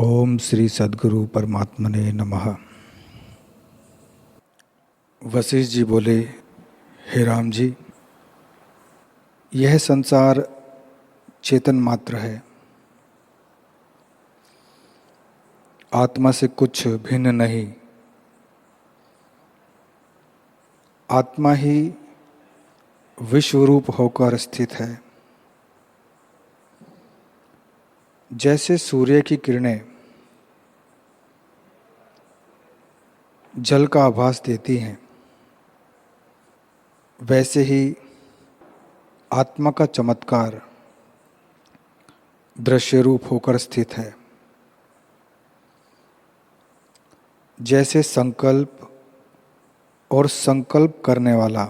ओम श्री सद्गुरु परमात्मने नमः। वशिष्ठ जी बोले, हे राम जी, यह संसार चेतन मात्र है, आत्मा से कुछ भिन्न नहीं। आत्मा ही विश्वरूप होकर स्थित है। जैसे सूर्य की किरणें जल का आभास देती हैं, वैसे ही आत्मा का चमत्कार दृश्य रूप होकर स्थित है। जैसे संकल्प और संकल्प करने वाला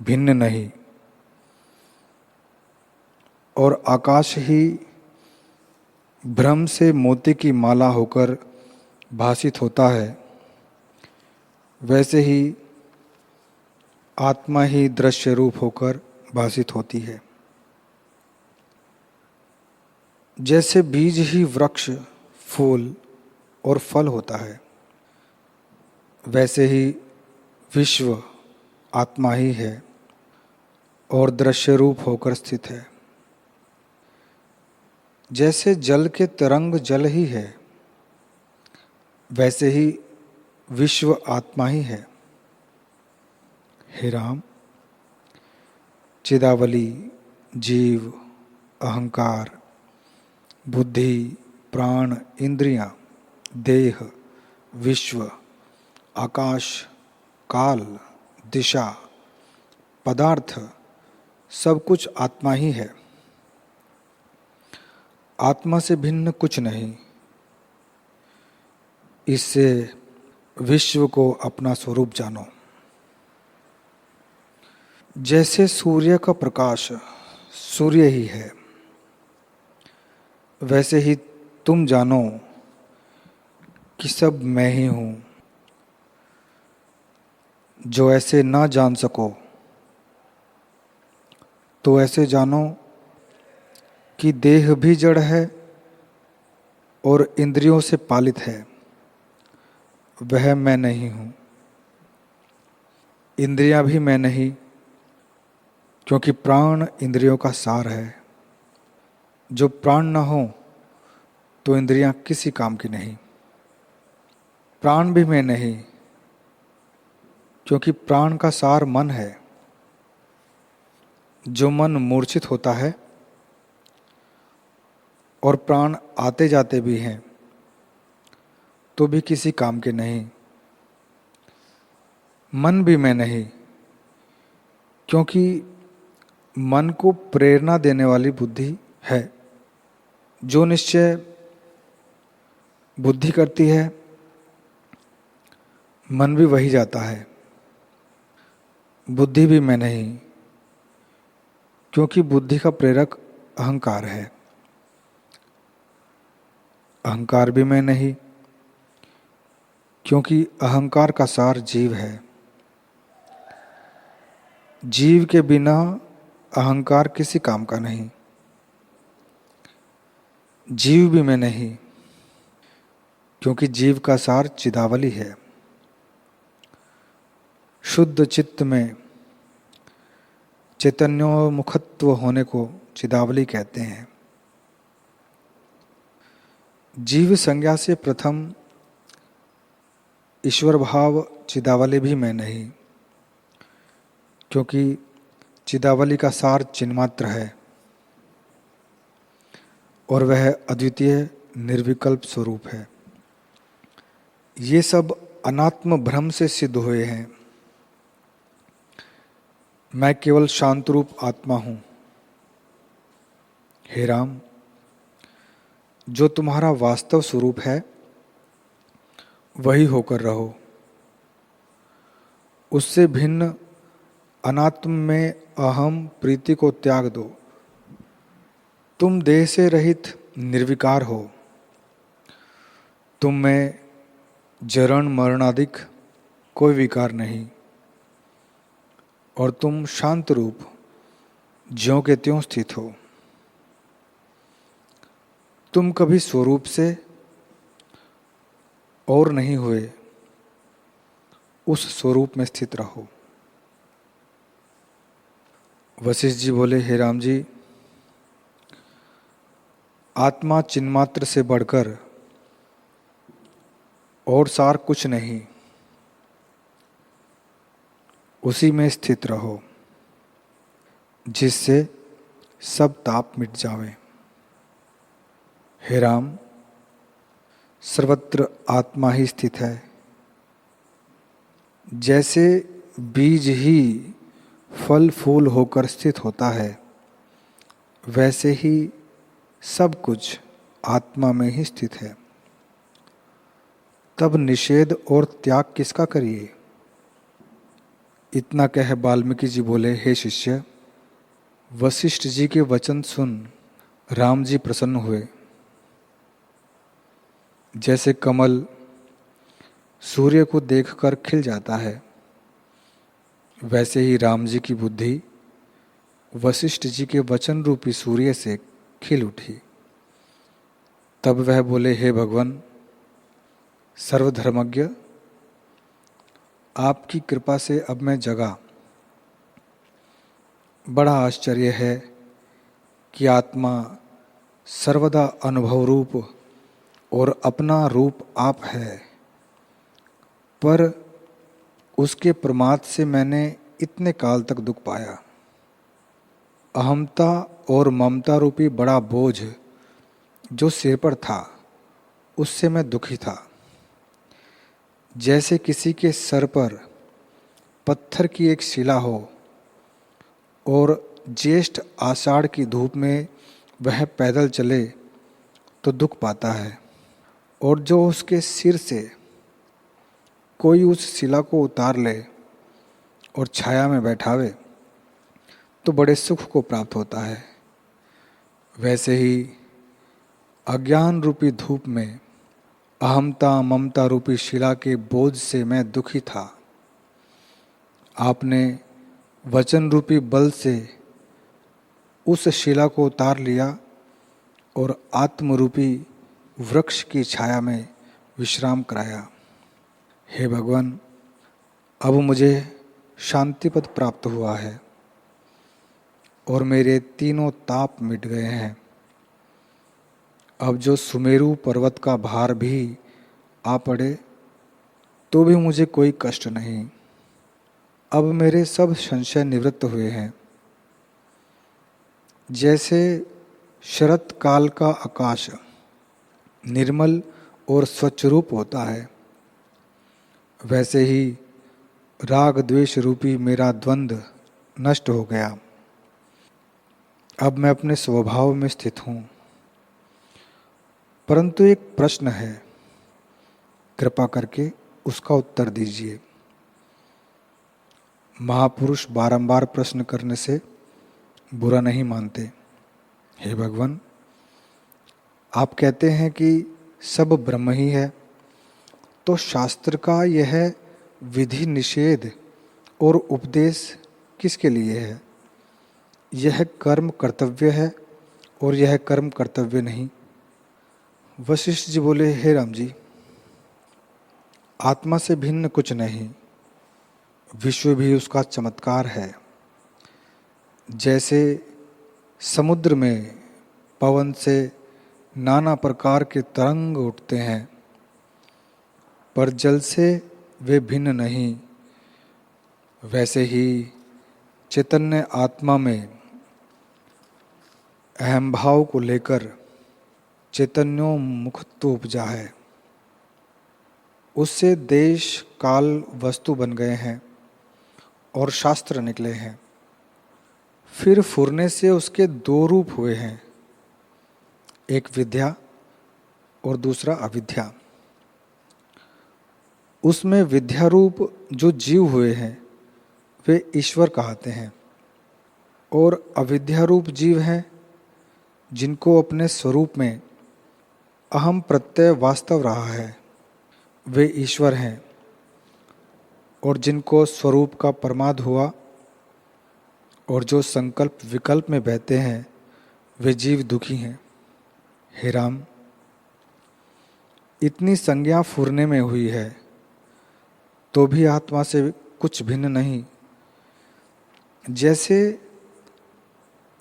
भिन्न नहीं और आकाश ही भ्रम से मोती की माला होकर भासित होता है, वैसे ही आत्मा ही दृश्य रूप होकर भासित होती है। जैसे बीज ही वृक्ष, फूल और फल होता है, वैसे ही विश्व आत्मा ही है और दृश्य रूप होकर स्थित है। जैसे जल के तरंग जल ही है, वैसे ही विश्व आत्मा ही है। हे राम, चिदावली, जीव, अहंकार, बुद्धि, प्राण, इंद्रियां, देह, विश्व, आकाश, काल, दिशा, पदार्थ, सब कुछ आत्मा ही है। आत्मा से भिन्न कुछ नहीं। इससे विश्व को अपना स्वरूप जानो। जैसे सूर्य का प्रकाश सूर्य ही है, वैसे ही तुम जानो कि सब मैं ही हूँ। जो ऐसे ना जान सको तो ऐसे जानो कि देह भी जड़ है और इंद्रियों से पालित है, वह मैं नहीं हूँ। इंद्रियां भी मैं नहीं, क्योंकि प्राण इंद्रियों का सार है। जो प्राण न हो तो इंद्रियां किसी काम की नहीं। प्राण भी मैं नहीं, क्योंकि प्राण का सार मन है। जो मन मूर्छित होता है और प्राण आते जाते भी हैं, तो भी किसी काम के नहीं। मन भी मैं नहीं, क्योंकि मन को प्रेरणा देने वाली बुद्धि है। जो निश्चय बुद्धि करती है, मन भी वही जाता है। बुद्धि भी मैं नहीं, क्योंकि बुद्धि का प्रेरक अहंकार है। अहंकार भी मैं नहीं, क्योंकि अहंकार का सार जीव है। जीव के बिना अहंकार किसी काम का नहीं। जीव भी मैं नहीं, क्योंकि जीव का सार चिदावली है। शुद्ध चित्त में चैतन्योमुखत्व होने को चिदावली कहते हैं। जीव संज्ञा से प्रथम ईश्वर भाव चिदावली भी मैं नहीं, क्योंकि चिदावली का सार चिन्मात्र है और वह अद्वितीय निर्विकल्प स्वरूप है। ये सब अनात्म भ्रम से सिद्ध हुए हैं। मैं केवल शांत रूप आत्मा हूं। हे राम, जो तुम्हारा वास्तव स्वरूप है वही होकर रहो। उससे भिन्न अनात्म में अहम प्रीति को त्याग दो। तुम देह से रहित निर्विकार हो। तुम में जरण मरणादिक कोई विकार नहीं और तुम शांत रूप ज्यों के त्यों स्थित हो। तुम कभी स्वरूप से और नहीं हुए उस स्वरूप में स्थित रहो। वशिष्ठ जी बोले, हे राम जी, आत्मा चिन्मात्र से बढ़कर और सार कुछ नहीं, उसी में स्थित रहो जिससे सब ताप मिट जावे। हे राम, सर्वत्र आत्मा ही स्थित है। जैसे बीज ही फल फूल होकर स्थित होता है, वैसे ही सब कुछ आत्मा में ही स्थित है। तब निषेध और त्याग किसका करिए? इतना कह वाल्मीकि जी बोले, हे शिष्य, वशिष्ठ जी के वचन सुन राम जी प्रसन्न हुए। जैसे कमल सूर्य को देखकर खिल जाता है, वैसे ही राम जी की बुद्धि वशिष्ठ जी के वचन रूपी सूर्य से खिल उठी। तब वह बोले, हे भगवान सर्वधर्मज्ञ, आपकी कृपा से अब मैं जगा। बड़ा आश्चर्य है कि आत्मा सर्वदा अनुभव रूप और अपना रूप आप है, पर उसके प्रमाद से मैंने इतने काल तक दुख पाया। अहमता और ममता रूपी बड़ा बोझ जो सिर पर था, उससे मैं दुखी था। जैसे किसी के सर पर पत्थर की एक शिला हो और ज्येष्ठ आषाढ़ की धूप में वह पैदल चले तो दुख पाता है, और जो उसके सिर से कोई उस शिला को उतार ले और छाया में बैठावे तो बड़े सुख को प्राप्त होता है। वैसे ही अज्ञान रूपी धूप में अहमता ममता रूपी शिला के बोझ से मैं दुखी था। आपने वचन रूपी बल से उस शिला को उतार लिया और आत्मरूपी वृक्ष की छाया में विश्राम कराया। हे भगवान, अब मुझे शांतिपद प्राप्त हुआ है और मेरे तीनों ताप मिट गए हैं। अब जो सुमेरु पर्वत का भार भी आ पड़े तो भी मुझे कोई कष्ट नहीं। अब मेरे सब संशय निवृत्त हुए हैं। जैसे शरत काल का आकाश निर्मल और स्वच्छ रूप होता है, वैसे ही राग द्वेष रूपी मेरा द्वंद्व नष्ट हो गया। अब मैं अपने स्वभाव में स्थित हूँ। परंतु एक प्रश्न है, कृपा करके उसका उत्तर दीजिए। महापुरुष बारंबार प्रश्न करने से बुरा नहीं मानते। हे भगवान, आप कहते हैं कि सब ब्रह्म ही है, तो शास्त्र का यह विधि निषेध और उपदेश किसके लिए है? यह कर्म कर्तव्य है और यह कर्म कर्तव्य नहीं। वशिष्ठ जी बोले, हे राम जी, आत्मा से भिन्न कुछ नहीं, विश्व भी उसका चमत्कार है। जैसे समुद्र में पवन से नाना प्रकार के तरंग उठते हैं, पर जल से वे भिन्न नहीं, वैसे ही चैतन्य आत्मा में अहम भाव को लेकर चैतन्योन्मुखत्व उपजा है। उससे देश काल वस्तु बन गए हैं और शास्त्र निकले हैं। फिर फुरने से उसके दो रूप हुए हैं, एक विद्या और दूसरा अविद्या। उसमें विद्या रूप जो जीव हुए हैं वे ईश्वर कहते हैं, और अविद्या रूप जीव हैं जिनको अपने स्वरूप में अहम प्रत्यय वास्तव रहा है, वे ईश्वर हैं। और जिनको स्वरूप का प्रमाद हुआ और जो संकल्प विकल्प में बहते हैं, वे जीव दुखी हैं। हे राम, इतनी संज्ञा फूरने में हुई है तो भी आत्मा से कुछ भिन्न नहीं। जैसे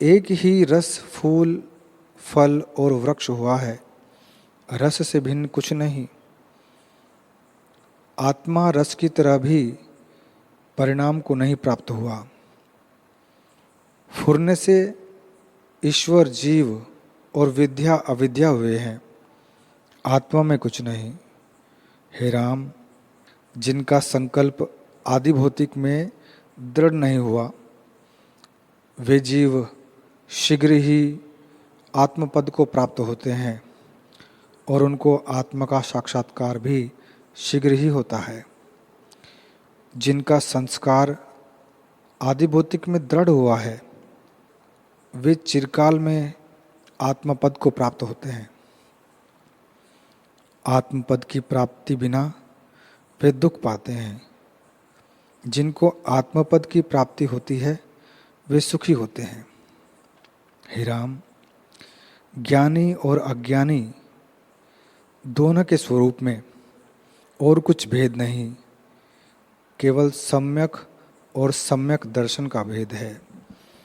एक ही रस फूल फल और वृक्ष हुआ है, रस से भिन्न कुछ नहीं। आत्मा रस की तरह भी परिणाम को नहीं प्राप्त हुआ। फुरने से ईश्वर जीव और विद्या अविद्या हुए हैं, आत्मा में कुछ नहीं। हे राम, जिनका संकल्प आदि भौतिक में दृढ़ नहीं हुआ, वे जीव शीघ्र ही आत्मपद को प्राप्त होते हैं और उनको आत्मा का साक्षात्कार भी शीघ्र ही होता है। जिनका संस्कार आदि भौतिक में दृढ़ हुआ है, वे चिरकाल में आत्मपद को प्राप्त होते हैं। आत्मपद की प्राप्ति बिना वे दुख पाते हैं। जिनको आत्मपद की प्राप्ति होती है, वे सुखी होते हैं। हे राम, ज्ञानी और अज्ञानी दोनों के स्वरूप में और कुछ भेद नहीं, केवल सम्यक और सम्यक दर्शन का भेद है।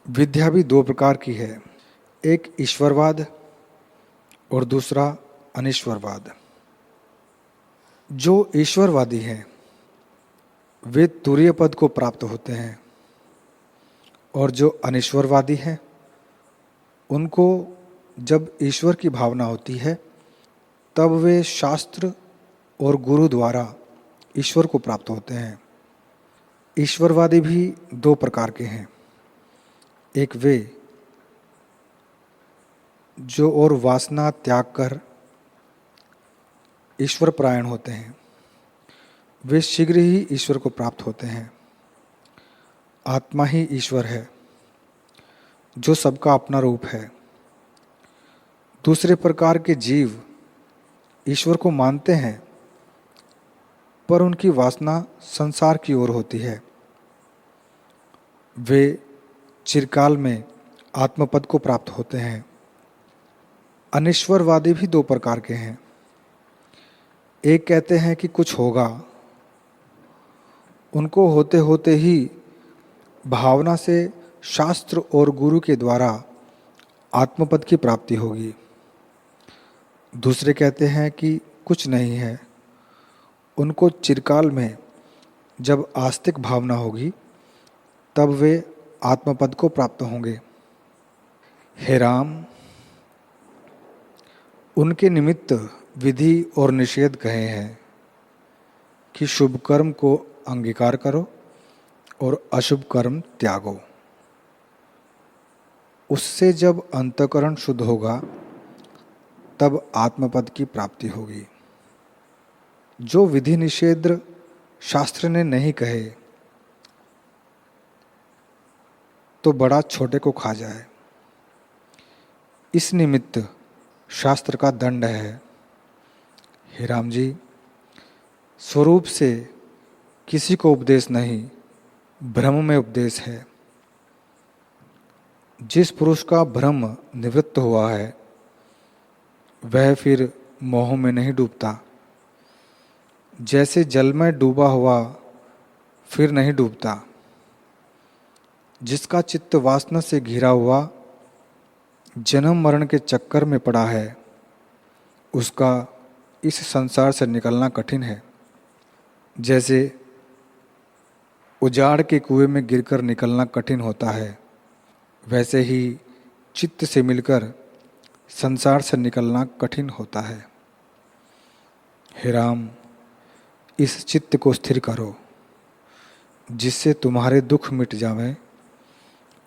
विद्या भी दो प्रकार की है, एक ईश्वरवाद और दूसरा अनीश्वरवाद। जो ईश्वरवादी हैं वे तुरीय पद को प्राप्त होते हैं, और जो अनीश्वरवादी हैं उनको जब ईश्वर की भावना होती है तब वे शास्त्र और गुरु द्वारा ईश्वर को प्राप्त होते हैं। ईश्वरवादी भी दो प्रकार के हैं, एक वे जो और वासना त्याग कर ईश्वर परायण होते हैं, वे शीघ्र ही ईश्वर को प्राप्त होते हैं। आत्मा ही ईश्वर है जो सबका अपना रूप है। दूसरे प्रकार के जीव ईश्वर को मानते हैं पर उनकी वासना संसार की ओर होती है। वे चिरकाल में आत्मपद को प्राप्त होते हैं। अनीश्वरवादी भी दो प्रकार के हैं, एक कहते हैं कि कुछ होगा, उनको होते होते ही भावना से शास्त्र और गुरु के द्वारा आत्मपद की प्राप्ति होगी। दूसरे कहते हैं कि कुछ नहीं है, उनको चिरकाल में जब आस्तिक भावना होगी तब वे आत्मपद को प्राप्त होंगे। हे राम, उनके निमित्त विधि और निषेध कहे हैं कि शुभ कर्म को अंगीकार करो और अशुभ कर्म त्यागो। उससे जब अंतःकरण शुद्ध होगा तब आत्मपद की प्राप्ति होगी। जो विधि निषेध शास्त्र ने नहीं कहे तो बड़ा छोटे को खा जाए, इस निमित्त शास्त्र का दंड है। हे राम जी, स्वरूप से किसी को उपदेश नहीं, भ्रम में उपदेश है। जिस पुरुष का भ्रम निवृत्त हुआ है वह फिर मोह में नहीं डूबता। जैसे जल में डूबा हुआ फिर नहीं डूबता। जिसका चित्त वासना से घिरा हुआ जन्म मरण के चक्कर में पड़ा है, उसका इस संसार से निकलना कठिन है। जैसे उजाड़ के कुएं में गिरकर निकलना कठिन होता है, वैसे ही चित्त से मिलकर संसार से निकलना कठिन होता है। हे राम, इस चित्त को स्थिर करो जिससे तुम्हारे दुख मिट जावें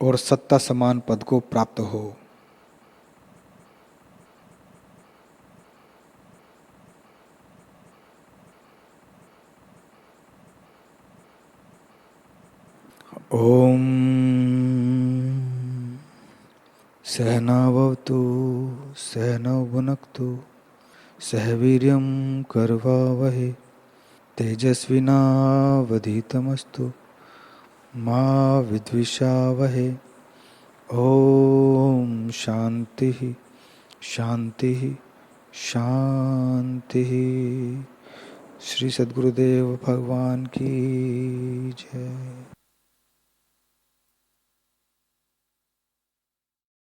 और सत्ता समान पद को प्राप्त हो। ओम सहनावतु सहनौ भुनक्तु सह वीर्यं करवावहै तेजस्विनावधीतमस्तु मा विद्विषावहै। ओम शांति शांति शांति। शांति। श्री सद्गुरुदेव भगवान की जय।